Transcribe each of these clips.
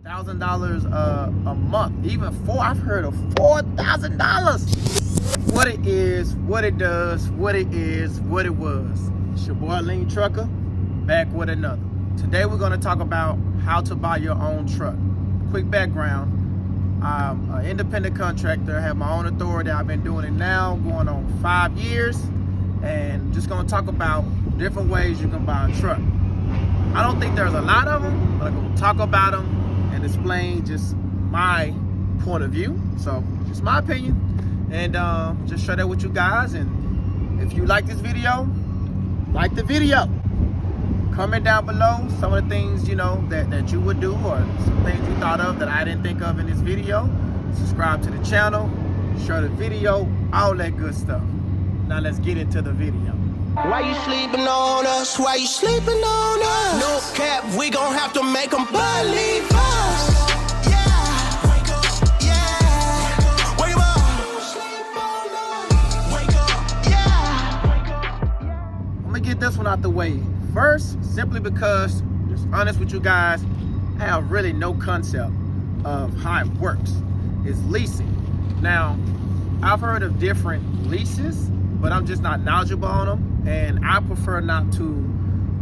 $1,000 a month, even four. I've heard of $4,000. What it is, what it does, what it is, what it was. It's your boy Lean Trucker, back with another. Today we're going to talk about how to buy your own truck. Quick background: I'm an independent contractor. I have my own authority. I've been doing it now going on 5 years, and just going to talk about different ways you can buy a truck. I don't think there's a lot of them, but I'm going to talk about them and explain just my point of view. So just my opinion, and just share that with you guys. And if you like this video, like the video. Comment down below some of the things that you would do, or some things you thought of that I didn't think of in this video. Subscribe to the channel, share the video, all that good stuff. Now let's get into the video. Why you sleeping on us? Why you sleeping on us? No cap, we gon' have to make them believe us. Yeah, wake up, yeah, wake up, wake up, yeah. I'm gonna get this one out the way first, simply because, just honest with you guys, I have really no concept of how it works. It's leasing. Now, I've heard of different leases, but I'm just not knowledgeable on them. And I prefer not to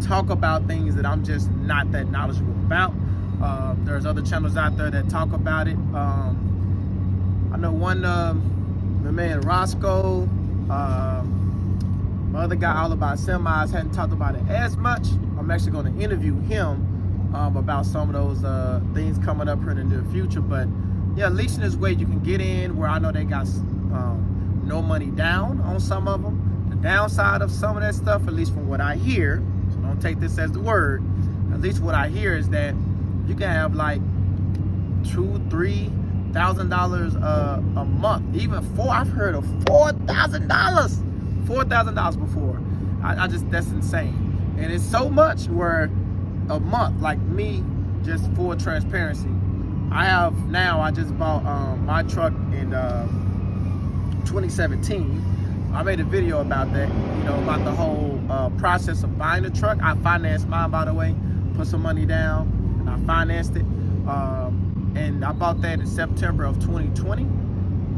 talk about things that I'm just not that knowledgeable about. There's other channels out there that talk about it. I know one, my man Roscoe, my other guy all about semis, hadn't talked about it as much. I'm actually going to interview him about some of those things coming up here in the near future. But yeah, leasing is where you can get in, where I know they got no money down on some of them. Downside of some of that stuff, at least from what I hear, so don't take this as the word, at least what I hear is that you can have like $2,000-3,000 a month, even four. I've heard of $4,000 before. I just, that's insane. And it's so much where a month, like me, just for transparency, I just bought my truck in 2017. I made a video about that, about the whole process of buying a truck. I financed mine, by the way, put some money down, and I financed it. And I bought that in September of 2020.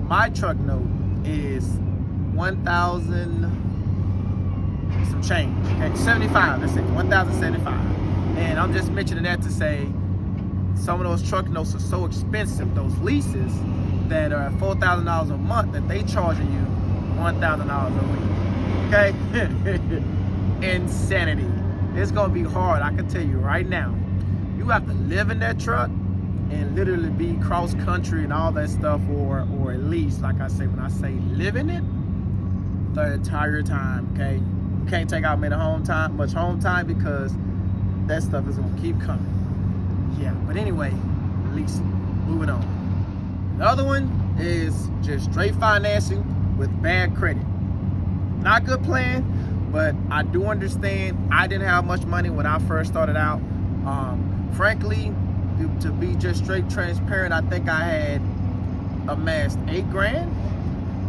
My truck note is 1,000 some change, okay, 75. That's it, 1,075. And I'm just mentioning that to say some of those truck notes are so expensive, those leases that are $4,000 a month, that they charging you $1,000 a week. Okay? Insanity. It's gonna be hard. I can tell you right now. You have to live in that truck and literally be cross country and all that stuff, or at least, like I say, when I say live in it, the entire time. Okay? You can't take out much home time because that stuff is gonna keep coming. Yeah, but anyway, leasing. Moving on. The other one is just straight financing with bad credit. Not a good plan, but I do understand. I didn't have much money when I first started out. Frankly, to be just straight transparent, I think I had amassed $8,000,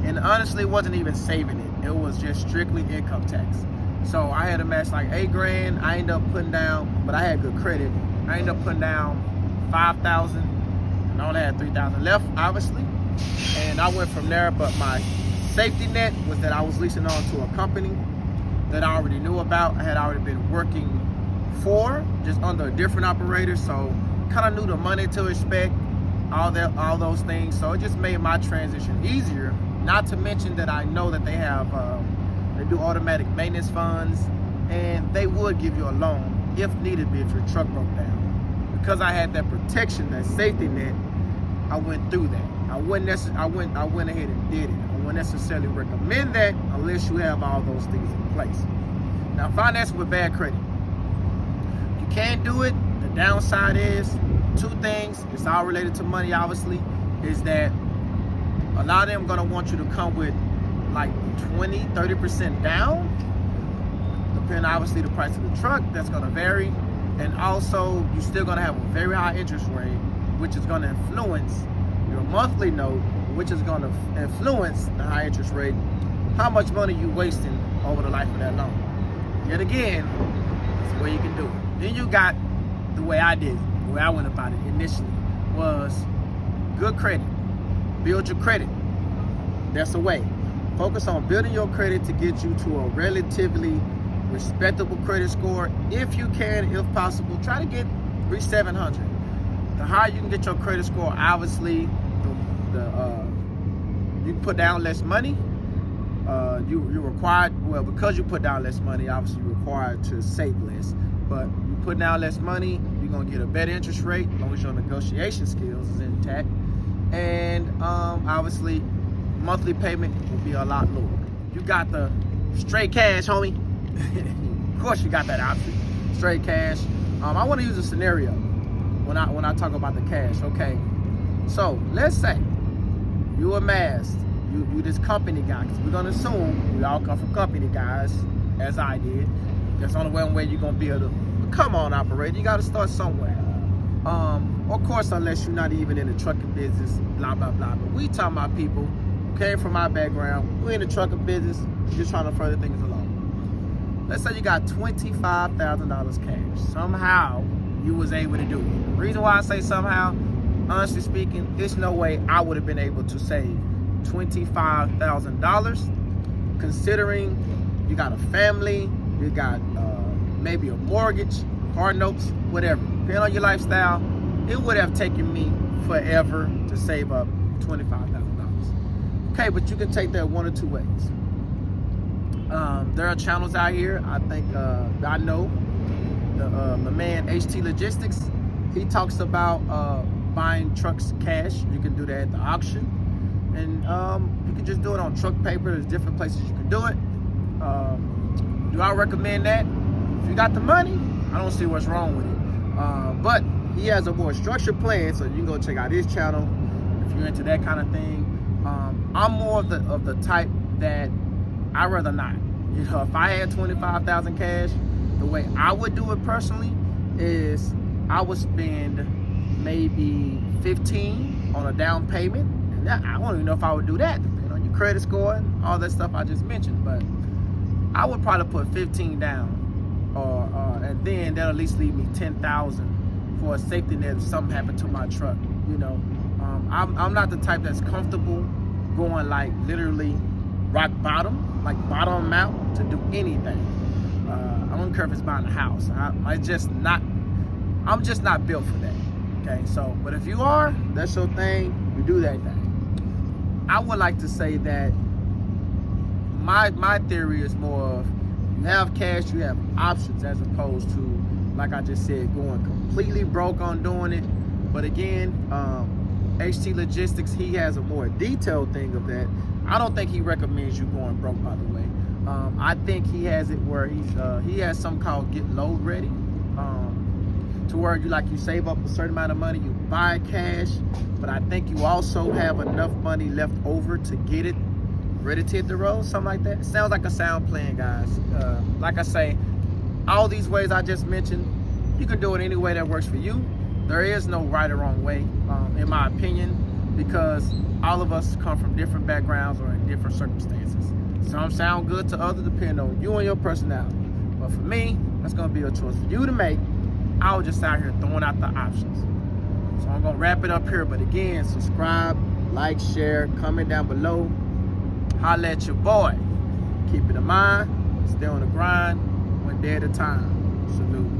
and honestly wasn't even saving it. It was just strictly income tax. So I had amassed like $8,000. I ended up putting down, but I had good credit, I ended up putting down $5,000, and I only had $3,000 left, obviously. And I went from there, but my safety net was that I was leasing on to a company that I already knew about. I had already been working for, just under a different operator, so kind of knew the money to expect, all those things. So it just made my transition easier. Not to mention that I know that they have, they do automatic maintenance funds, and they would give you a loan if needed be if your truck broke down. Because I had that protection, that safety net, I went through that. I went ahead and did it. I wouldn't necessarily recommend that unless you have all those things in place. Now, financing with bad credit. You can't do it. The downside is two things. It's all related to money, obviously, is that a lot of them gonna want you to come with like 20-30% down, depending obviously the price of the truck. That's gonna vary. And also, you're still gonna have a very high interest rate, which is gonna influence your monthly note, which is going to influence the high interest rate, how much money you wasting over the life of that loan. Yet again, that's the way you can do it. Then you got the way I did it, the way I went about it initially. was good credit. Build your credit. That's the way. Focus on building your credit to get you to a relatively respectable credit score. If you can, if possible, try to reach 700. The higher you can get your credit score, obviously, you put down less money. You're required, well, because you put down less money, obviously you're required to save less. But you put down less money, you're gonna get a better interest rate as long as your negotiation skills is intact. And obviously, monthly payment will be a lot lower. You got the straight cash, homie. Of course, you got that option, straight cash. I want to use a scenario when I talk about the cash. Okay, so let's say you amassed, you this company guy, because we're gonna assume we all come from company guys, as I did. That's only one way you're gonna be able to come on operator. You got to start somewhere. Of course, unless you're not even in the trucking business, blah blah blah. But we talking about people who came from my background. We're in the trucking business, just trying to further things along. Let's say you got $25,000 cash. Somehow you was able to do it. The reason why I say somehow, honestly speaking, there's no way I would have been able to save $25,000, considering you got a family, you got maybe a mortgage, car notes, whatever. Depending on your lifestyle, it would have taken me forever to save up $25,000. Okay, but you can take that one or two ways. There are channels out here. I think I know my man HT Logistics. He talks about buying trucks cash. You can do that at the auction, and you can just do it on truck paper. There's different places you can do it. Do I recommend that? If you got the money, I don't see what's wrong with it. But he has a more structured plan, so you can go check out his channel if you're into that kind of thing. I'm more of the type that I'd rather not. You know, if I had 25,000 cash, the way I would do it personally is I would spend maybe 15 on a down payment. And that, I don't even know if I would do that, depending on your credit score and all that stuff I just mentioned. But I would probably put 15 down, and then that'll at least leave me 10,000 for a safety net if something happened to my truck. You know, I'm not the type that's comfortable going like literally rock bottom, like bottom out to do anything. I don't care if it's buying a house. I'm just not built for that. Okay, so but if you are, that's your thing. You do that thing. I would like to say that my theory is more of you have cash, you have options, as opposed to, like I just said, going completely broke on doing it. But again, HT Logistics, he has a more detailed thing of that. I don't think he recommends you going broke, by the way. I think he has it where he has something called get load ready, to where you save up a certain amount of money, you buy cash, but I think you also have enough money left over to get it ready to hit the road, something like that. It sounds like a sound plan, guys. Like I say, all these ways I just mentioned, you can do it any way that works for you. There is no right or wrong way, in my opinion, because all of us come from different backgrounds or in different circumstances. Some sound good to others, depending on you and your personality. But for me, that's gonna be a choice for you to make. I was just out here throwing out the options. So I'm gonna wrap it up here, but again, subscribe, like, share, comment down below. Holla at your boy. Keep it in mind, stay on the grind, one day at a time. Salute.